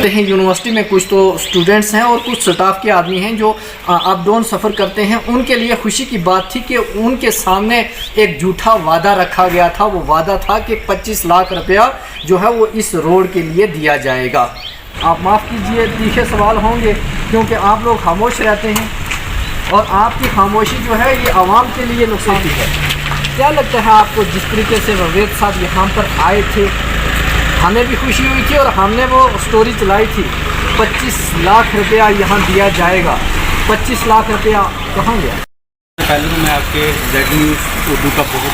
हैं यूनिवर्सिटी में कुछ तो स्टूडेंट्स हैं और कुछ स्टाफ के आदमी हैं जो अप डाउन सफ़र करते हैं। उनके लिए खुशी की बात थी कि उनके सामने एक झूठा वादा रखा गया था। वो वादा था कि 25 लाख रुपया जो है वो इस रोड के लिए दिया जाएगा। आप माफ़ कीजिए, तीखे सवाल होंगे क्योंकि आप लोग खामोश रहते हैं और आपकी खामोशी जो है ये आवाम के लिए नुकसान है। क्या लगता है आपको, जिस तरीके से रवेद साहब यहाँ पर आए थे, हमें भी खुशी हुई थी और हमने वो स्टोरी चलाई थी 25 लाख रुपया यहाँ दिया जाएगा। 25 लाख रुपया कहाँ गया? पहले तो मैं आपके जेड न्यूज़ उर्दू का बहुत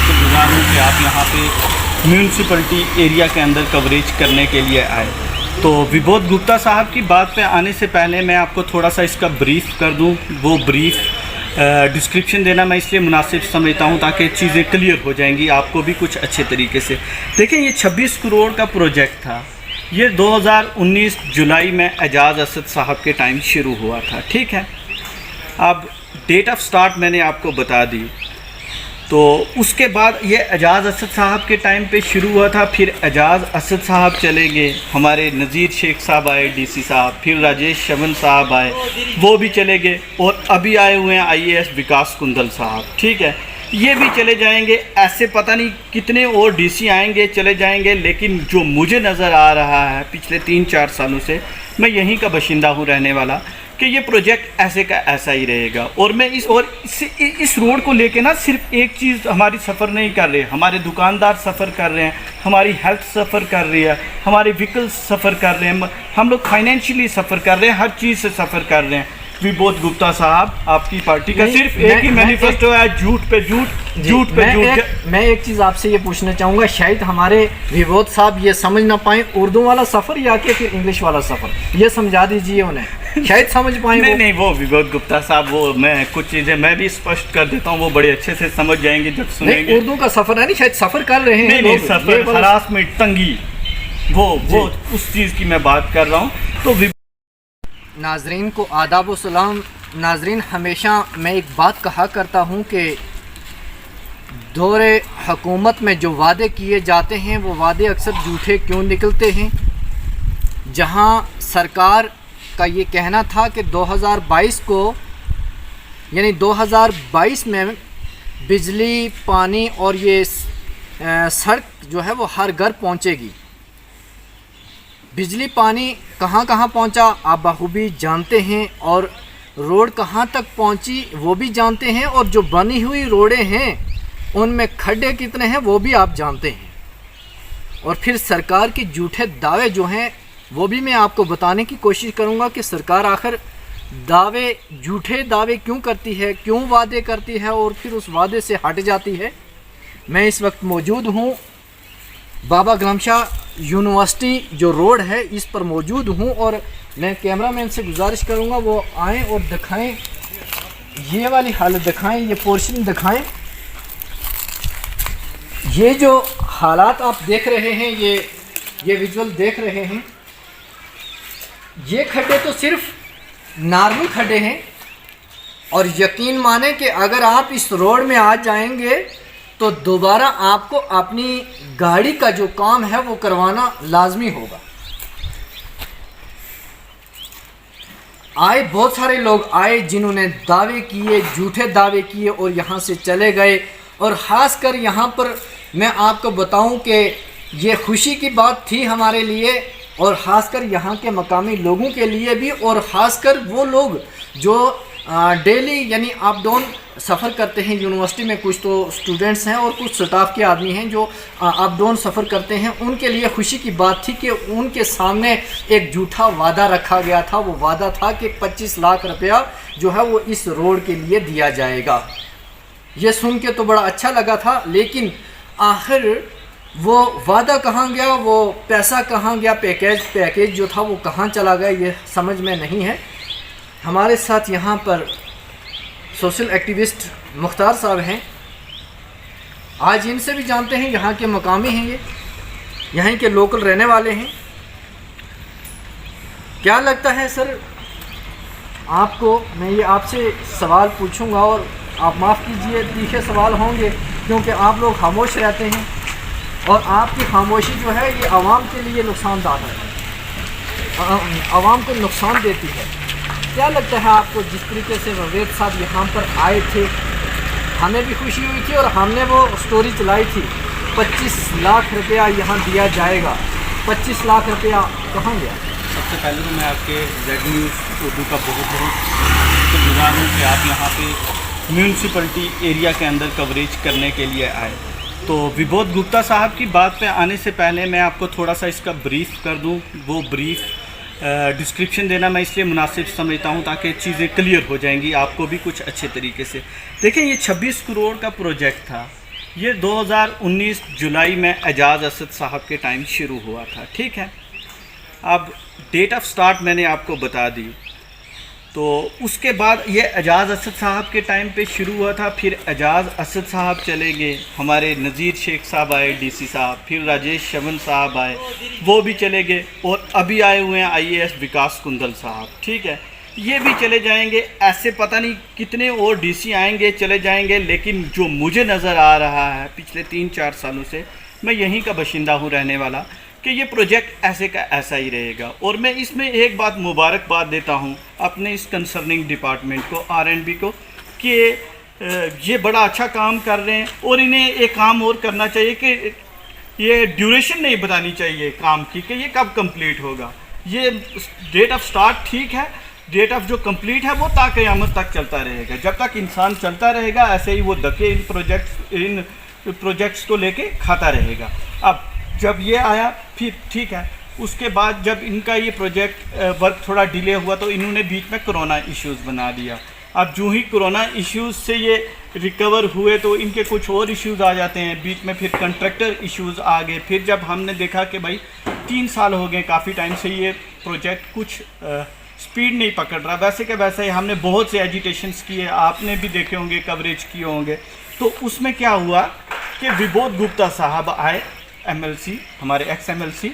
शुक्रगुजार हूँ कि आप यहाँ पे म्यूनसिपलिटी एरिया के अंदर कवरेज करने के लिए आए। तो विबोध गुप्ता साहब की बात पे आने से पहले मैं आपको थोड़ा सा इसका ब्रीफ कर दूँ। वो ब्रीफ डिस्क्रिप्शन देना मैं इसलिए मुनासिब समझता हूँ ताकि चीज़ें क्लियर हो जाएंगी आपको भी कुछ अच्छे तरीके से। देखें, ये 26 करोड़ का प्रोजेक्ट था। ये 2019 जुलाई में एजाज़ असद साहब के टाइम शुरू हुआ था, ठीक है। अब डेट ऑफ स्टार्ट मैंने आपको बता दी। तो उसके बाद ये एजाज़ असद साहब के टाइम पे शुरू हुआ था। फिर एजाज़ असद साहब चले गए, हमारे नज़ीर शेख साहब आए डीसी साहब, फिर राजेश शवन साहब आए, वो भी चले गए, और अभी आए हुए हैं IAS विकास कुंदल साहब, ठीक है। ये भी चले जाएंगे। ऐसे पता नहीं कितने और डीसी आएंगे, चले जाएंगे। लेकिन जो मुझे नज़र आ रहा है पिछले 3-4 सालों से, मैं यहीं का बाशिंदा हूँ रहने वाला, कि ये प्रोजेक्ट ऐसे का ऐसा ही रहेगा। और मैं इस रोड को लेके ना सिर्फ एक चीज़ हमारी सफ़र नहीं कर रहे, हमारे दुकानदार सफ़र कर रहे हैं, हमारी हेल्थ सफ़र कर रही है, हमारे व्हीकल्स सफ़र कर रहे हैं, हम लोग फाइनेंशियली सफ़र कर रहे हैं, हर चीज़ से सफ़र कर रहे हैं। विबोध गुप्ता साहब, आपकी पार्टी का सिर्फ एक ही मैनिफेस्टो है, झूठ पे झूठ, झूठ पे झूठ। मैं एक चीज़ आपसे ये पूछना चाहूँगा, शायद हमारे विबोध साहब ये समझ ना पाएँ उर्दू वाला सफ़र या कि फिर इंग्लिश वाला सफ़र, ये समझा दीजिए उन्हें, शायद समझ पाएँ। नहीं, वो विबोध गुप्ता साहब, वो मैं कुछ चीज़ें मैं भी स्पष्ट कर देता हूँ, वो बड़े अच्छे से समझ जाएंगे जब सुनेंगे। उर्दू का सफ़र है नहीं, शायद सफ़र कर रहे हैं। नहीं, सफ़र, हरासमेंट, तंगी, वो उस चीज़ की मैं बात कर रहा हूँ। तो नाजरीन को आदाब व सलाम। नाजरीन, हमेशा मैं एक बात कहा करता हूँ कि दौरे हुकूमत में जो वादे किए जाते हैं वो वादे अक्सर झूठे क्यों निकलते हैं। जहाँ सरकार का ये कहना था कि 2022 को, यानी 2022 में बिजली, पानी और ये सड़क जो है वो हर घर पहुँचेगी। बिजली पानी कहाँ कहाँ पहुँचा आप बखूबी जानते हैं, और रोड कहाँ तक पहुँची वो भी जानते हैं, और जो बनी हुई रोडें हैं उनमें खड्डे कितने हैं वो भी आप जानते हैं। और फिर सरकार के झूठे दावे जो हैं वो भी मैं आपको बताने की कोशिश करूँगा कि सरकार आखिर झूठे दावे क्यों करती है, क्यों वादे करती है और फिर उस वादे से हट जाती है। मैं इस वक्त मौजूद हूँ बाबा ग्राम शाह यूनिवर्सिटी जो रोड है इस पर मौजूद हूँ, और मैं कैमरामैन से गुजारिश करूँगा वो आएँ और दिखाएं, ये वाली हालत दिखाएं, ये पोर्शन दिखाएं। ये जो हालात आप देख रहे हैं, ये विजुअल देख रहे हैं, ये खड्डे तो सिर्फ नॉर्मल खड्डे हैं, और यकीन माने कि अगर आप इस रोड में आ जाएंगे तो दोबारा आपको अपनी गाड़ी का जो काम है वो करवाना लाजमी होगा। बहुत सारे लोग आए जिन्होंने दावे किए, झूठे दावे किए और यहाँ से चले गए। और ख़ासकर यहाँ पर मैं आपको बताऊं कि ये खुशी की बात थी हमारे लिए, और ख़ासकर यहाँ के मकामी लोगों के लिए भी, और ख़ासकर वो लोग जो डेली यानी अप डाउन सफ़र करते हैं। यूनिवर्सिटी में कुछ तो स्टूडेंट्स हैं और कुछ स्टाफ के आदमी हैं जो अप डाउन सफ़र करते हैं। उनके लिए खुशी की बात थी कि उनके सामने एक झूठा वादा रखा गया था। वो वादा था कि 25 लाख रुपया जो है वो इस रोड के लिए दिया जाएगा। ये सुन के तो बड़ा अच्छा लगा था, लेकिन आखिर वो वादा कहाँ गया, वो पैसा कहाँ गया, पैकेज जो था वो कहाँ चला गया, ये समझ में नहीं है। हमारे साथ यहाँ पर सोशल एक्टिविस्ट मुख्तार साहब हैं। आज इनसे भी जानते हैं, यहाँ के मकामी हैं, ये यहीं के लोकल रहने वाले हैं। क्या लगता है सर आपको? मैं ये आपसे सवाल पूछूंगा और आप माफ़ कीजिए, तीखे सवाल होंगे क्योंकि आप लोग खामोश रहते हैं और आपकी खामोशी जो है ये आवाम के लिए नुकसानदायक है। आवाम को नुकसान देती है। क्या लगता है आपको, जिस तरीके से रवेद साहब यहाँ पर आए थे, हमें भी खुशी हुई थी और हमने वो स्टोरी चलाई थी 25 लाख रुपया यहाँ दिया जाएगा, 25 लाख रुपया कहाँ गया? सबसे पहले तो मैं आपके जेड न्यूज़ उर्दू का बहुत शुक्रगुजार हूँ कि आप यहाँ पे म्यूनसिपलिटी एरिया के अंदर कवरेज करने के लिए आए। तो विबोध गुप्ता साहब की बात पे आने से पहले मैं आपको थोड़ा सा इसका ब्रीफ कर दूँ। वो ब्रीफ डिस्क्रिप्शन देना मैं इसलिए मुनासिब समझता हूँ ताकि चीज़ें क्लियर हो जाएंगी आपको भी कुछ अच्छे तरीके से। देखें, ये 26 करोड़ का प्रोजेक्ट था। ये 2019 जुलाई में एजाज़ असद साहब के टाइम शुरू हुआ था, ठीक है। अब डेट ऑफ स्टार्ट मैंने आपको बता दी। तो उसके बाद ये एजाज़ असद साहब के टाइम पे शुरू हुआ था। फिर एजाज़ असद साहब चले गए, हमारे नज़ीर शेख साहब आए डीसी साहब, फिर राजेश शवन साहब आए, वो भी चले गए, और अभी आए हुए हैं IAS विकास कुंदल साहब, ठीक है। ये भी चले जाएंगे, ऐसे पता नहीं कितने और DC आएंगे चले जाएंगे। लेकिन जो मुझे नज़र आ रहा है पिछले 3-4 सालों से, मैं यहीं का बाशिंदा हूँ रहने वाला, कि ये प्रोजेक्ट ऐसे का ऐसा ही रहेगा। और मैं इसमें एक बात मुबारकबाद देता हूँ अपने इस कंसर्निंग डिपार्टमेंट को, R&B को, कि ये बड़ा अच्छा काम कर रहे हैं। और इन्हें एक काम और करना चाहिए कि ये ड्यूरेशन नहीं बतानी चाहिए काम की कि ये कब कंप्लीट होगा। ये डेट ऑफ स्टार्ट ठीक है, डेट ऑफ जो कंप्लीट है वो क़यामत तक चलता रहेगा। जब तक इंसान चलता रहेगा ऐसे ही वो धक्के इन प्रोजेक्ट्स को लेके खाता रहेगा। अब जब ये आया फिर ठीक है, उसके बाद जब इनका ये प्रोजेक्ट वर्क थोड़ा डिले हुआ तो इन्होंने बीच में कोरोना इश्यूज़ बना दिया। अब जो ही कोरोना इश्यूज़ से ये रिकवर हुए तो इनके कुछ और इश्यूज़ आ जाते हैं बीच में, फिर कंट्रैक्टर इश्यूज़ आ गए। फिर जब हमने देखा कि भाई 3 साल हो गए, काफ़ी टाइम से ये प्रोजेक्ट कुछ स्पीड नहीं पकड़ रहा, वैसे के वैसे ही हमने बहुत से एजिटेशंस किए, आपने भी देखे होंगे, कवरेज किए होंगे। तो उसमें क्या हुआ कि विबोध गुप्ता साहब आए, MLC, हमारे ex-MLC,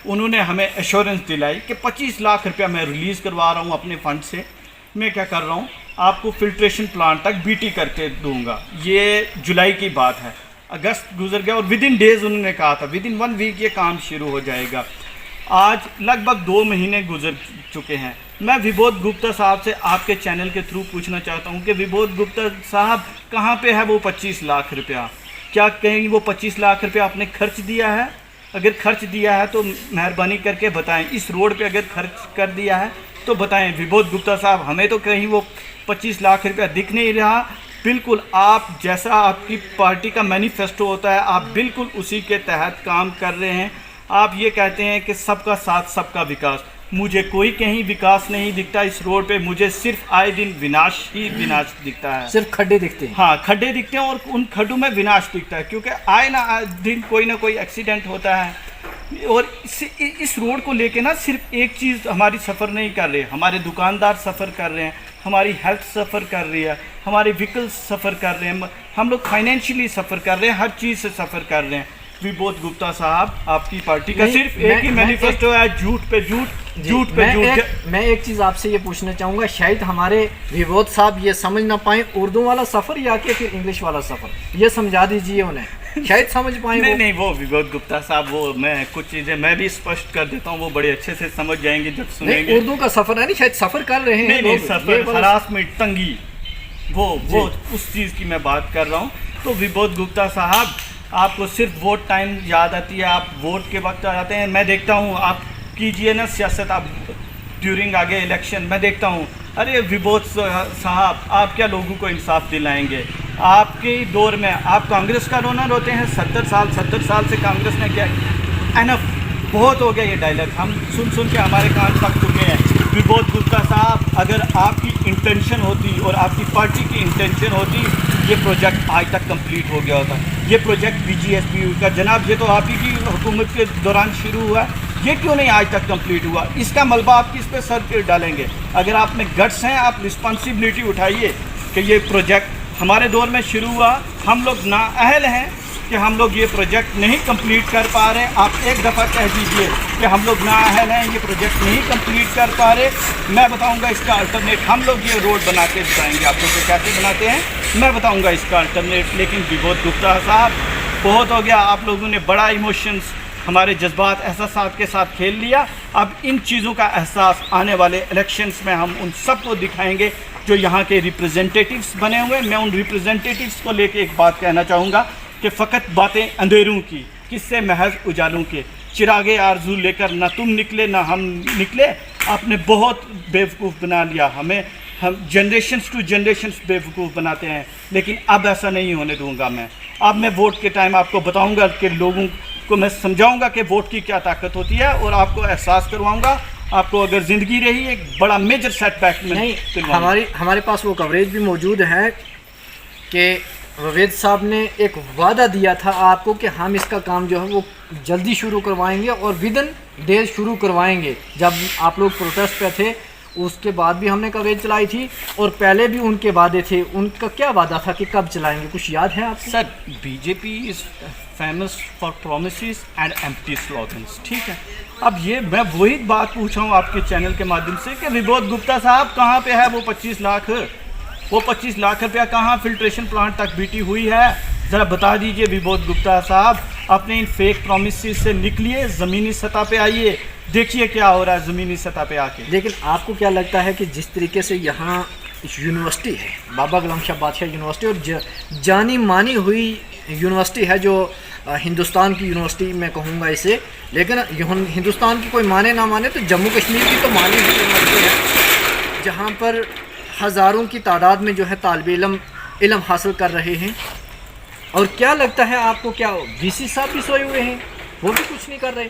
उन्होंने हमें एश्योरेंस दिलाई कि 25 लाख रुपया मैं रिलीज़ करवा रहा हूँ अपने फंड से। मैं क्या कर रहा हूँ, आपको फिल्ट्रेशन प्लांट तक BT करके दूंगा। ये जुलाई की बात है, अगस्त गुजर गया और विदिन डेज़ उन्होंने कहा था विदिन 1 वीक ये काम शुरू हो जाएगा। आज लगभग 2 महीने गुजर चुके हैं। मैं विबोध गुप्ता साहब से आपके चैनल के थ्रू पूछना चाहता हूँ कि विबोध गुप्ता साहब कहाँ पे है वो 25 लाख रुपया? क्या कहीं वो 25 लाख रुपया आपने खर्च दिया है? अगर खर्च दिया है तो मेहरबानी करके बताएं। इस रोड पे अगर खर्च कर दिया है तो बताएं विबोध गुप्ता साहब। हमें तो कहीं वो 25 लाख रुपया दिख नहीं रहा। बिल्कुल आप जैसा आपकी पार्टी का मैनिफेस्टो होता है, आप बिल्कुल उसी के तहत काम कर रहे हैं। आप ये कहते हैं कि सबका साथ सबका विकास, मुझे कोई कहीं विकास नहीं दिखता इस रोड पे, मुझे सिर्फ आए दिन विनाश ही विनाश दिखता है। सिर्फ खड्डे दिखते हैं। हाँ, खड्डे दिखते हैं और उन खड्डों में विनाश दिखता है, क्योंकि आए दिन कोई ना कोई एक्सीडेंट होता है। और इस रोड को लेके ना सिर्फ एक चीज़ हमारी सफ़र नहीं कर रही, हमारे दुकानदार सफ़र कर रहे हैं, हमारी हेल्थ सफ़र कर रही है, हमारे व्हीकल्स सफ़र कर रहे हैं, हम लोग फाइनेंशियली सफ़र कर रहे हैं, हर चीज़ से सफ़र कर रहे हैं। विबोध गुप्ता साहब, आपकी पार्टी का सिर्फ एक ही मैनिफेस्टो है, झूठ पे झूठ, झूठ पे झूठ। मैं एक चीज़ आपसे ये पूछना चाहूँगा, शायद हमारे विबोध साहब ये समझ ना पाए उर्दू वाला सफ़र या कि फिर इंग्लिश वाला सफ़र, ये समझा दीजिए उन्हें, शायद समझ पाए। नहीं, वो विबोध गुप्ता साहब, वो मैं कुछ चीज़ें मैं भी स्पष्ट कर देता हूँ, वो बड़े अच्छे से समझ जाएंगे जब सुनेंगे। उर्दू का सफ़र है नहीं, शायद सफ़र कर रहे हैं। नहीं, सफ़र, हरासमेंट, तंगी, वो उस चीज़ की मैं बात कर रहा हूँ। तो विबोध गुप्ता साहब, आपको सिर्फ वोट टाइम याद आती है, आप वोट के वक्त आ जाते हैं। मैं देखता हूँ आप कीजिए ना सियासत, आप ड्यूरिंग आगे इलेक्शन मैं देखता हूँ, अरे विबोध साहब आप क्या लोगों को इंसाफ दिलाएंगे? आपके दौर में आप कांग्रेस का रोना रोते हैं, 70 साल से कांग्रेस ने क्या, एनफ, बहुत हो गया ये डायलॉग, हम सुन के हमारे कान पक चुके हैं। विबोध गुप्ता साहब, अगर आपकी इंटेंशन होती और आपकी पार्टी की इंटेंशन होती, ये प्रोजेक्ट आज तक कंप्लीट हो गया होता। ये प्रोजेक्ट BGSPU का, जनाब ये तो आप ही की हुकूमत के दौरान शुरू हुआ, ये क्यों नहीं आज तक कंप्लीट हुआ? इसका मलबा आप किस पे सर डालेंगे? अगर आप में गट्स हैं, आप रिस्पॉन्सिबिलिटी उठाइए कि ये प्रोजेक्ट हमारे दौर में शुरू हुआ, हम लोग नाअहल हैं कि हम लोग ये प्रोजेक्ट नहीं कंप्लीट कर पा रहे। आप एक दफ़ा कह दीजिए कि हम लोग नाअहल हैं, ये प्रोजेक्ट नहीं कंप्लीट कर पा रहे, मैं बताऊंगा इसका अल्टरनेट, हम लोग ये रोड बना के बताएंगे आप लोग कैसे बनाते हैं, मैं बताऊंगा इसका अल्टरनेट। लेकिन विबोध गुप्ता साहब, बहुत हो गया, आप लोगों ने बड़ा इमोशंस हमारे जज्बात एहसास के साथ खेल लिया। अब इन चीज़ों का एहसास आने वाले इलेक्शंस में हम उन सबको दिखाएंगे जो यहाँ के रिप्रेजेंटेटिव्स बने हुए हैं। मैं उन रिप्रेजेंटेटिव्स को लेके एक बात कहना चाहूँगा कि फ़कत बातें अंधेरों की, किससे महज उजालों के। चिरागे आरजू लेकर ना तुम निकले ना हम निकले, आपने बहुत बेवकूफ़ बना लिया हमें। हम जनरेशन्स टू जनरेशन्स बेवकूफ़ बनाते हैं, लेकिन अब ऐसा नहीं होने दूंगा मैं। अब मैं वोट के टाइम आपको बताऊंगा कि लोगों को मैं समझाऊंगा कि वोट की क्या ताकत होती है, और आपको एहसास करवाऊंगा। आपको अगर ज़िंदगी रही एक बड़ा मेजर सेटबैक में नहीं, हमारे पास वो कवरेज भी मौजूद है कि ववेद साहब ने एक वादा दिया था आपको कि हम इसका काम जो है वो जल्दी शुरू करवाएंगे और विदिन डेज शुरू करवाएंगे। जब आप लोग प्रोटेस्ट पे थे उसके बाद भी हमने कवरेज चलाई थी, और पहले भी उनके वादे थे। उनका क्या वादा था कि कब चलाएंगे, कुछ याद है आपको? Sir, BJP is famous for promises and empty slogans, ठीक है। अब ये मैं वही बात पूछ रहा हूँ आपके चैनल के माध्यम से कि विबोध गुप्ता साहब कहाँ पे है वो 25 लाख? वो 25 लाख रुपया कहाँ फिल्ट्रेशन प्लांट तक बीटी हुई है? ज़रा बता दीजिए विबोध गुप्ता साहब। अपने इन फेक प्रोमिसेस से निकलिए, ज़मीनी सतह पे आइए, देखिए क्या हो रहा है ज़मीनी सतह पे आके। लेकिन आपको क्या लगता है कि जिस तरीके से यहाँ यूनिवर्सिटी है, बाबा गुलाम शाह बादशाह यूनिवर्सिटी, और जानी मानी हुई यूनिवर्सिटी है जो हिंदुस्तान की यूनिवर्सिटी मैं कहूँगा इसे, लेकिन हिंदुस्तान की कोई माने ना माने तो जम्मू कश्मीर की तो मानी हुई यूनिवर्सिटी है, जहाँ पर हज़ारों की तादाद में जो है तालिब इल्म हासिल कर रहे हैं। और क्या लगता है आपको, क्या वीसी साहब भी सोए हुए हैं, वो भी कुछ नहीं कर रहे?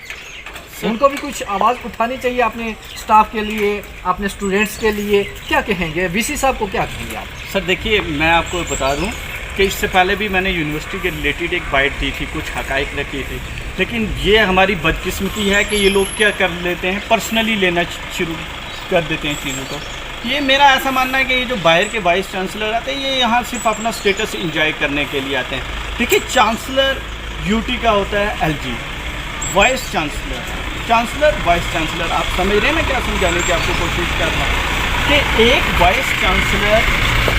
उनको भी कुछ आवाज़ उठानी चाहिए अपने स्टाफ के लिए, अपने स्टूडेंट्स के लिए। क्या कहेंगे वीसी साहब को, क्या कहेंगे आप? सर देखिए, मैं आपको बता दूं कि इससे पहले भी मैंने यूनिवर्सिटी के रिलेटेड एक बाइट दी थी, कुछ हकाइक रखी थी, लेकिन ये हमारी बदकिस्मती है कि ये लोग क्या कर लेते हैं, पर्सनली लेना शुरू कर देते हैं चीज़ों को। ये मेरा ऐसा मानना है कि ये जो बाहर के वाइस चांसलर आते हैं, ये यहाँ सिर्फ अपना स्टेटस इंजॉय करने के लिए आते हैं। देखिए, चांसलर यूटी का होता है LG, vice chancellor vice chancellor. आप समझ रहे हैं मैं क्या समझाने की आपको कोशिश कर रहा हूँ कि एक वाइस चांसलर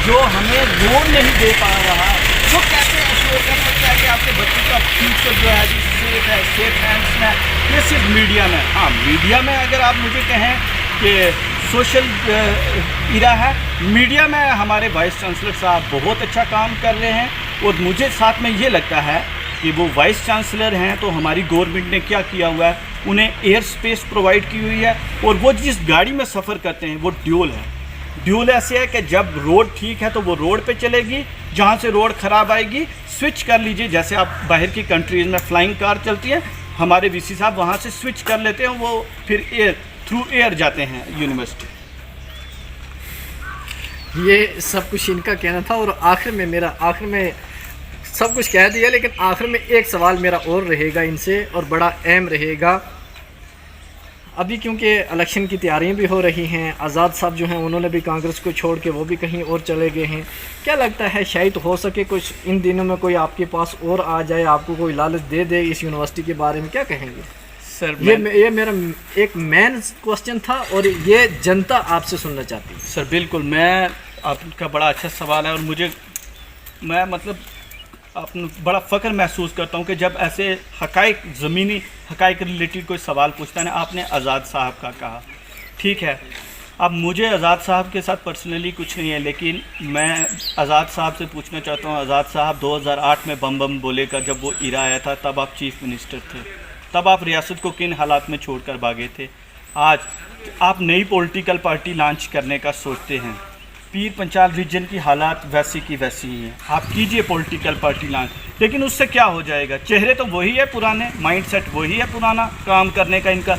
जो हमें रोड नहीं दे पा रहा, वो कैसे एश्योर कर सकता है कि आपके बच्चे का फ्यूचर जो है सेफ है, सेफ हैंड्स में? ये सिर्फ मीडिया में। हाँ, मीडिया में अगर आप मुझे कहें कि सोशल इरा है, मीडिया में हमारे वाइस चांसलर साहब बहुत अच्छा काम कर रहे हैं। और मुझे साथ में ये लगता है कि वो वाइस चांसलर हैं तो हमारी गवर्नमेंट ने क्या किया हुआ है, उन्हें एयर स्पेस प्रोवाइड की हुई है, और वो जिस गाड़ी में सफ़र करते हैं वो ड्यूल है। ड्यूल ऐसे है कि जब रोड ठीक है तो वो रोड पे चलेगी, जहाँ से रोड ख़राब आएगी स्विच कर लीजिए। जैसे आप बाहर की कंट्रीज़ में फ्लाइंग कार चलती है, हमारे वीसी साहब वहाँ से स्विच कर लेते हैं, वो फिर थ्रू एयर जाते हैं यूनिवर्सिटी। ये सब कुछ इनका कहना था, और आखिर में सब कुछ कह दिया, लेकिन आखिर में एक सवाल मेरा और रहेगा इनसे, और बड़ा अहम रहेगा। अभी क्योंकि इलेक्शन की तैयारियां भी हो रही हैं, आज़ाद साहब जो हैं उन्होंने भी कांग्रेस को छोड़ के वो भी कहीं और चले गए हैं। क्या लगता है शायद हो सके कुछ इन दिनों में कोई आपके पास और आ जाए, आपको कोई लालच दे दे इस यूनिवर्सिटी के बारे में, क्या कहेंगे? सर, ये मेरा एक मेन क्वेश्चन था, और ये जनता आपसे सुनना चाहती है। सर बिल्कुल, मैं आपका बड़ा अच्छा सवाल है, और मैं मतलब बड़ा फ़ख्र महसूस करता हूँ कि जब ऐसे हकाइक, ज़मीनी हकाइक रिलेटेड कोई सवाल पूछता है ना। आपने आज़ाद साहब का कहा, ठीक है, अब मुझे आज़ाद साहब के साथ पर्सनली कुछ नहीं है, लेकिन मैं आज़ाद साहब से पूछना चाहता हूँ। आज़ाद साहब 2008 में बम बम बोले का जब वो इरा आया था, तब आप चीफ मिनिस्टर थे, तब आप रियासत को किन हालात में छोड़कर भागे थे? आज आप नई पॉलिटिकल पार्टी लॉन्च करने का सोचते हैं, पीर पंचाल रीजन की हालात वैसी की वैसी ही हैं। आप कीजिए पॉलिटिकल पार्टी लॉन्च, लेकिन उससे क्या हो जाएगा? चेहरे तो वही है पुराने, माइंडसेट वही है पुराना, काम करने का इनका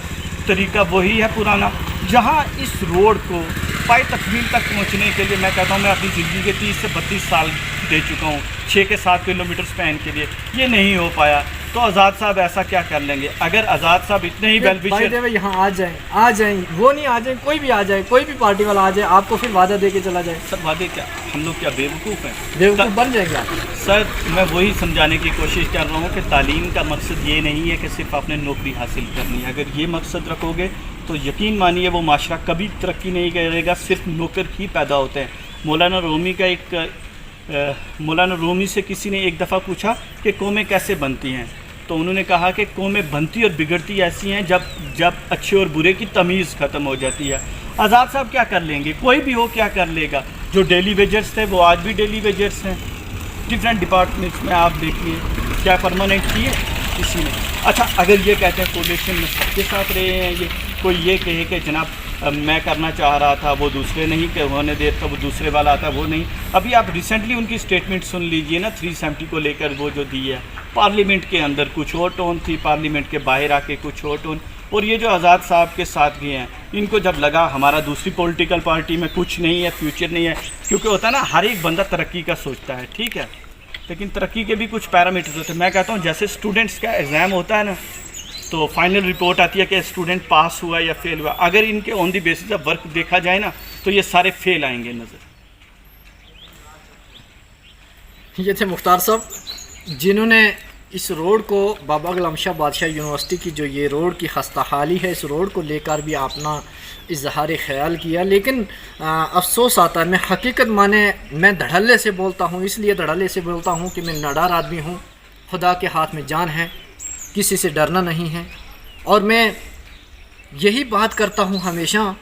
तरीका वही है पुराना। जहां इस रोड को पाई तकमील तक पहुंचने के लिए मैं कहता हूं, मैं अपनी ज़िंदगी के 30 से 32 साल दे चुका हूं 6 से 7 किलोमीटर स्पैन के लिए, ये नहीं हो पाया। तो आज़ाद साहब ऐसा क्या कर लेंगे? अगर आज़ाद साहब इतने ही वेल विशर यहाँ आ जाएं, वो नहीं आ जाए, कोई भी आ जाए, कोई भी पार्टी वाला आ जाए, आपको फिर वादा दे के चला जाए। सर वादे क्या, हम लोग क्या बेवकूफ़ हैं? बेवकूफ़ बन जाएंगे आप। सर मैं वही समझाने की कोशिश कर रहा हूँ कि तालीम का मकसद ये नहीं है कि सिर्फ आपने नौकरी हासिल करनी है। अगर ये मकसद रखोगे तो यकीन मानिए वो माशरा कभी तरक्की नहीं करेगा, सिर्फ नौकर ही पैदा होते हैं। मौलाना रूमी से किसी ने एक दफ़ा पूछा कि कौमें कैसे बनती हैं, तो उन्होंने कहा कि कौमें बनती और बिगड़ती ऐसी हैं जब जब अच्छे और बुरे की तमीज़ ख़त्म हो जाती है। आज़ाद साहब क्या कर लेंगे, कोई भी हो क्या कर लेगा। जो डेली वेजर्स थे वो आज भी डेली वेजर्स हैं। डिफरेंट डिपार्टमेंट्स में आप देखिए, क्या परमानेंट किए किसी ने। अच्छा, अगर ये कहते हैं कोलिशन में सबके साथ रहे हैं, ये कोई ये कहे कि जनाब मैं करना चाह रहा था वो दूसरे नहीं के होने दे तो वो दूसरे वाला आता वो नहीं। अभी आप रिसेंटली उनकी स्टेटमेंट सुन लीजिए ना, 370 को लेकर वो जो दी है। पार्लियामेंट के अंदर कुछ और टोन थी, पार्लियामेंट के बाहर आके कुछ और टोन। और ये जो आज़ाद साहब के साथ गए हैं, इनको जब लगा हमारा दूसरी पॉलिटिकल पार्टी में कुछ नहीं है, फ्यूचर नहीं है, क्योंकि होता है ना हर एक बंदा तरक्की का सोचता है, ठीक है, लेकिन तरक्की के भी कुछ पैरामीटर्स होते हैं। मैं कहता हूँ जैसे स्टूडेंट्स का एग्ज़ाम होता है ना, तो फाइनल रिपोर्ट आती है कि स्टूडेंट पास हुआ या फेल हुआ। अगर इनके on the basis of work देखा जाए ना, तो ये सारे फेल आएंगे नज़र। ये थे मुख्तार साहब, जिन्होंने इस रोड को बाबा गुलाम शाह बादशाह यूनिवर्सिटी की जो ये रोड की खस्ता हाली है, इस रोड को लेकर भी अपना इजहार ख्याल किया। लेकिन अफसोस आता है, मैं हकीकत माने मैं धड़ल्ले से बोलता हूँ, इसलिए धड़ल्ले से बोलता हूँ कि मैं नादार आदमी हूँ, खुदा के हाथ में जान है, किसी से डरना नहीं है। और मैं यही बात करता हूँ हमेशा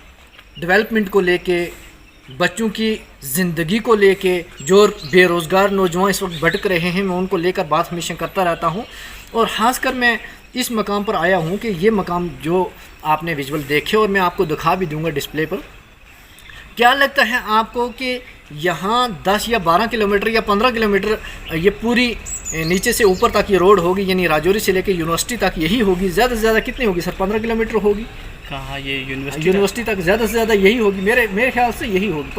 डेवलपमेंट को लेके, बच्चों की ज़िंदगी को लेके, जो बेरोज़गार नौजवान इस वक्त भटक रहे हैं, मैं उनको लेकर बात हमेशा करता रहता हूँ। और ख़ासकर मैं इस मकाम पर आया हूँ कि ये मकाम जो आपने विजुअल देखे और मैं आपको दिखा भी दूँगा डिस्प्ले पर। क्या लगता है आपको कि यहाँ 10 या 12 किलोमीटर या 15 किलोमीटर ये पूरी नीचे से ऊपर तक ये रोड होगी, यानी राजौरी से लेकर यूनिवर्सिटी तक यही होगी? ज़्यादा से ज़्यादा कितनी होगी सर? 15 किलोमीटर होगी? कहाँ ये यूनिवर्सिटी तक ज़्यादा से ज़्यादा यही होगी, मेरे ख्याल से यही होगी।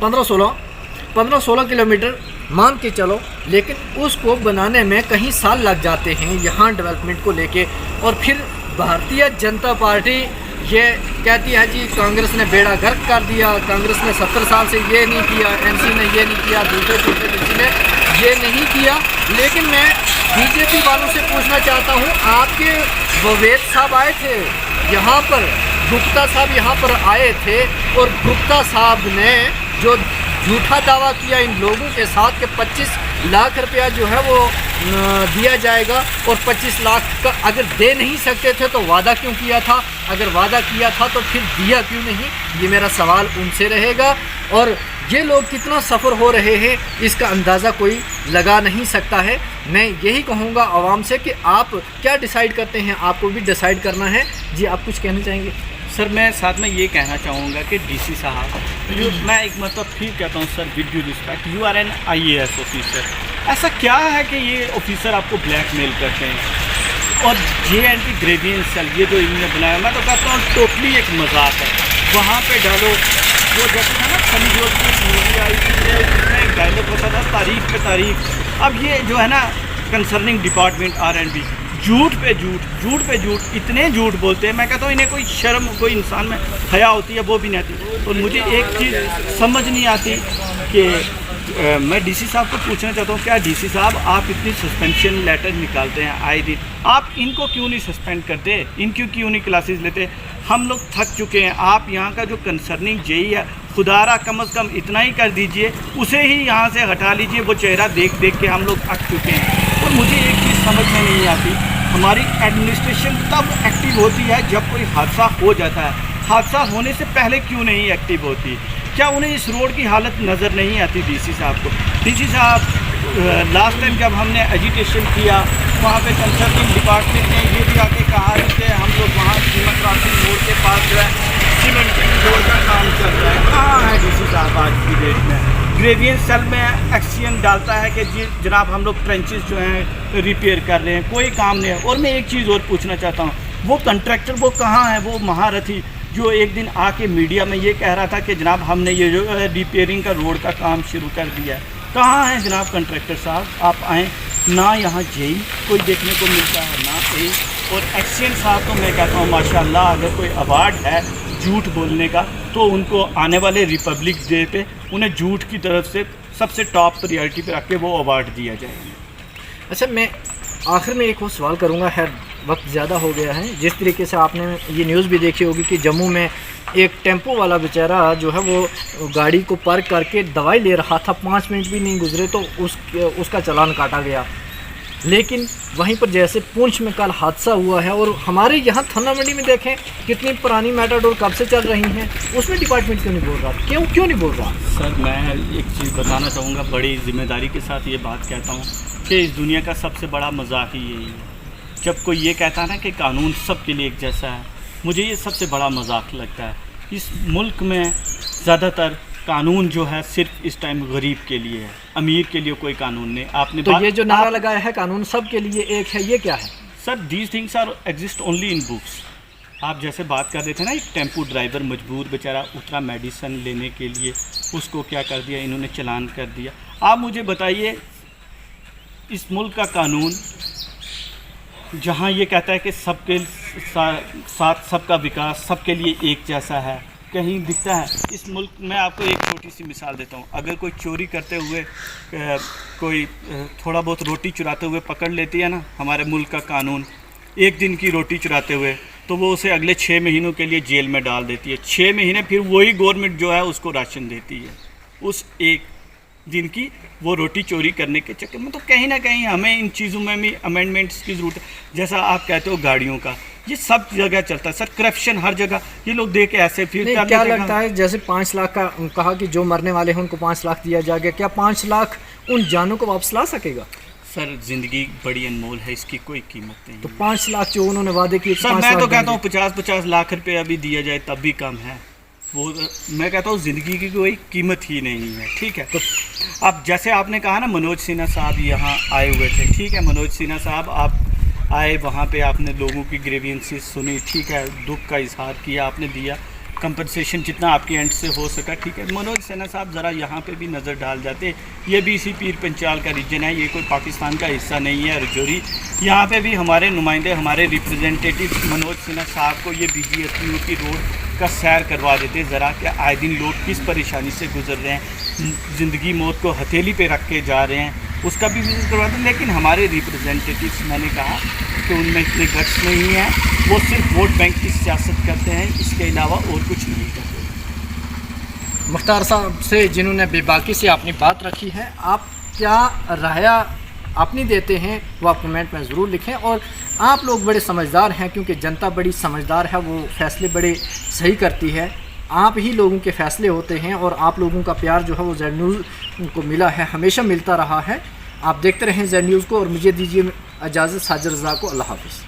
15-16 किलोमीटर मान के चलो। लेकिन उसको बनाने में कहीं साल लग जाते हैं यहाँ डेवलपमेंट को लेके। और फिर भारतीय जनता पार्टी ये कहती है जी कांग्रेस ने बेड़ा गर्क कर दिया, कांग्रेस ने 70 साल से ये नहीं किया, एनसी ने ये नहीं किया, दूसरे किसी ने ये नहीं किया। लेकिन मैं बीजेपी वालों से पूछना चाहता हूँ, आपके ववेद साहब आए थे यहाँ पर, गुप्ता साहब यहाँ पर आए थे, और गुप्ता साहब ने जो झूठा दावा किया इन लोगों के साथ कि 25 लाख रुपया जो है वो दिया जाएगा, और 25 लाख का अगर दे नहीं सकते थे तो वादा क्यों किया था? अगर वादा किया था तो फिर दिया क्यों नहीं? ये मेरा सवाल उनसे रहेगा। और ये लोग कितना सफ़र हो रहे हैं इसका अंदाज़ा कोई लगा नहीं सकता है। मैं यही कहूँगा आवाम से कि आप क्या डिसाइड करते हैं, आपको भी डिसाइड करना है। जी, आप कुछ कहना चाहेंगे? सर, मैं साथ में ये कहना चाहूँगा कि डीसी साहब, मैं एक मतलब फिर कहता हूँ sir, with due respect, you are an IAS officer. ऐसा क्या है कि ये ऑफिसर आपको ब्लैकमेल करते हैं? और JNT ग्रेवियंस सेल ये जो इन्होंने बनाया, मैं तो कहता हूँ टोटली एक मजाक है। वहाँ पे डालो वो जैसे था ना सनी देओल की मूवी आई थी, उसमें एक डायलॉग होता था, तारीफ पे तारीफ। अब ये जो है ना कंसर्निंग डिपार्टमेंट R&B, झूठ पे झूठ, इतने झूठ बोलते हैं। मैं कहता हूँ इन्हें कोई शर्म, कोई इंसान में हया होती है वो भी नहीं आती। और मुझे एक चीज़ समझ नहीं आती कि मैं डीसी साहब को पूछना चाहता हूँ, क्या डीसी साहब आप इतनी सस्पेंशन लेटर निकालते हैं आए दिन, आप इनको क्यों नहीं सस्पेंड करते? इनकी क्यों नहीं क्लासेस लेते? हम लोग थक चुके हैं। आप यहाँ का जो कंसर्निंग जेई है, खुदारा कम अज़ कम इतना ही कर दीजिए, उसे ही यहाँ से हटा लीजिए। वो चेहरा देख देख के हम लोग थक चुके हैं। और मुझे एक चीज़ समझ में नहीं आती, हमारी एडमिनिस्ट्रेशन तब एक्टिव होती है जब कोई हादसा हो जाता है, हादसा होने से पहले क्यों नहीं एक्टिव होती? क्या उन्हें इस रोड की हालत नज़र नहीं आती डीसी साहब को? डीसी साहब, लास्ट टाइम जब हमने एजिटेशन किया, वहाँ पे कंसर्निंग डिपार्टमेंट ने ये भी आके कहा कि हम लोग वहाँ सीमेंट क्रॉसिंग रोड के पास जो है सीमेंट रोड का काम चल रहा है। कहाँ है डीसी साहब आज की डेट में? ग्रेवियंस सेल में एक्शन डालता है कि जी जनाब हम लोग ट्रेंचेस जो हैं रिपेयर कर रहे हैं, कोई काम नहीं है। और मैं एक चीज़ और पूछना चाहता हूँ, वो कंट्रैक्टर वो कहाँ है, वो महारथी जो एक दिन आके मीडिया में ये कह रहा था कि जनाब हमने ये जो रिपेयरिंग का रोड का काम शुरू कर दिया है? कहाँ है जनाब कंट्रैक्टर साहब? आप आएँ ना, यहाँ जेई कोई देखने को मिलता है ना ए। और एक्सीडेंट साहब तो मैं कहता हूँ माशाल्लाह, अगर कोई अवार्ड है झूठ बोलने का तो उनको आने वाले रिपब्लिक डे पे उन्हें झूठ की तरफ से सबसे टॉप प्रायोरिटी पे रख के वो अवार्ड दिया जाएगा। अच्छा, मैं आखिर में एक और सवाल करूँगा, है वक्त ज़्यादा हो गया है। जिस तरीके से आपने ये न्यूज़ भी देखी होगी कि जम्मू में एक टेम्पो वाला बेचारा जो है वो गाड़ी को पार्क करके दवाई ले रहा था, 5 मिनट भी नहीं गुजरे तो उसका चालान काटा गया। लेकिन वहीं पर जैसे पुंछ में कल हादसा हुआ है, और हमारे यहाँ थाना मंडी में देखें कितनी पुरानी मेटाडोर कब से चल रही हैं, उसमें डिपार्टमेंट क्यों नहीं बोल रहा? क्यों नहीं बोल रहा? सर मैं एक चीज़ बताना चाहूँगा, बड़ी जिम्मेदारी के साथ ये बात कहता हूँ कि इस दुनिया का सबसे बड़ा मजाक ही यही है। जब कोई ये कहता है ना कि कानून सबके लिए एक जैसा है, मुझे ये सबसे बड़ा मजाक लगता है। इस मुल्क में ज़्यादातर कानून जो है सिर्फ इस टाइम गरीब के लिए है, अमीर के लिए कोई कानून नहीं। आपने तो ये जो नारा लगाया है कानून सबके लिए एक है, ये क्या है? Sir these things are exist only in books. आप जैसे बात कर रहे थे ना, एक टेम्पो ड्राइवर मजबूर बेचारा उतरा मेडिसिन लेने के लिए, उसको क्या कर दिया इन्होंने, चालान कर दिया। आप मुझे बताइए, इस मुल्क का कानून जहाँ ये कहता है कि सबके साथ सबका विकास, सबके लिए एक जैसा है, कहीं दिखता है इस मुल्क में? आपको एक छोटी सी मिसाल देता हूँ। अगर कोई चोरी करते हुए कोई थोड़ा बहुत रोटी चुराते हुए पकड़ लेती है ना हमारे मुल्क का कानून, एक दिन की रोटी चुराते हुए, तो वो उसे अगले 6 महीनों के लिए जेल में डाल देती है। 6 महीने फिर वही गवर्नमेंट जो है उसको राशन देती है उस एक दिन की वो रोटी चोरी करने के चक्कर में। तो कहीं ना कहीं हमें इन चीज़ों में भी अमेंडमेंट्स की ज़रूरत है। जैसा आप कहते हो गाड़ियों का, ये सब जगह चलता है सर, करप्शन हर जगह। ये लोग देख के ऐसे फिर क्या लगता है, जैसे 5 लाख का कहा कि जो मरने वाले हैं उनको 5 लाख दिया जाएगा, क्या 5 लाख उन जानों को वापस ला सकेगा? सर ज़िंदगी बड़ी अनमोल है, इसकी कोई कीमत नहीं। तो 5 लाख जो उन्होंने वादे किए, सर मैं तो कहता हूँ 50-50 लाख रुपये अभी दिया जाए तब भी कम है। वो मैं कहता हूँ ज़िंदगी की कोई कीमत ही नहीं है। ठीक है, तो अब जैसे आपने कहा ना मनोज सिन्हा साहब यहाँ आए हुए थे, ठीक है, मनोज सिन्हा साहब आप आए, वहाँ पे आपने लोगों की ग्रीवेंसेस सुनी, ठीक है, दुख का इजहार किया, आपने दिया कंपनसेशन जितना आपके एंड से हो सका, ठीक है। मनोज सिन्हा साहब ज़रा यहाँ पे भी नज़र डाल जाते, ये भी इसी पीर पंचाल का रीजन है, ये कोई पाकिस्तान का हिस्सा नहीं है रजौरी। यहाँ पे भी हमारे नुमाइंदे, हमारे रिप्रेजेंटेटिव मनोज सिन्हा साहब को ये BGSPU की रोड का सैर करवा देते ज़रा, कि आए दिन लोग किस परेशानी से गुजर रहे हैं, ज़िंदगी मौत को हथेली पे रख के जा रहे हैं, उसका भी विजिट करवाते। लेकिन हमारे रिप्रेजेंटेटिव्स, मैंने कहा कि उनमें इतने गट्स नहीं है, वो सिर्फ वोट बैंक की सियासत करते हैं, इसके अलावा और कुछ नहीं करते। मुख्तार साहब से जिन्होंने बेबाकी से अपनी बात रखी है, आप क्या राय अपनी देते हैं वो आप कमेंट में ज़रूर लिखें। और आप लोग बड़े समझदार हैं, क्योंकि जनता बड़ी समझदार है, वो फैसले बड़े सही करती है। आप ही लोगों के फ़ैसले होते हैं, और आप लोगों का प्यार जो है वो जेड न्यूज़ को मिला है, हमेशा मिलता रहा है। आप देखते रहें जेड न्यूज़ को, और मुझे दीजिए इजाज़त। साजिद रज़ा को अल्लाह हाफ़िज़।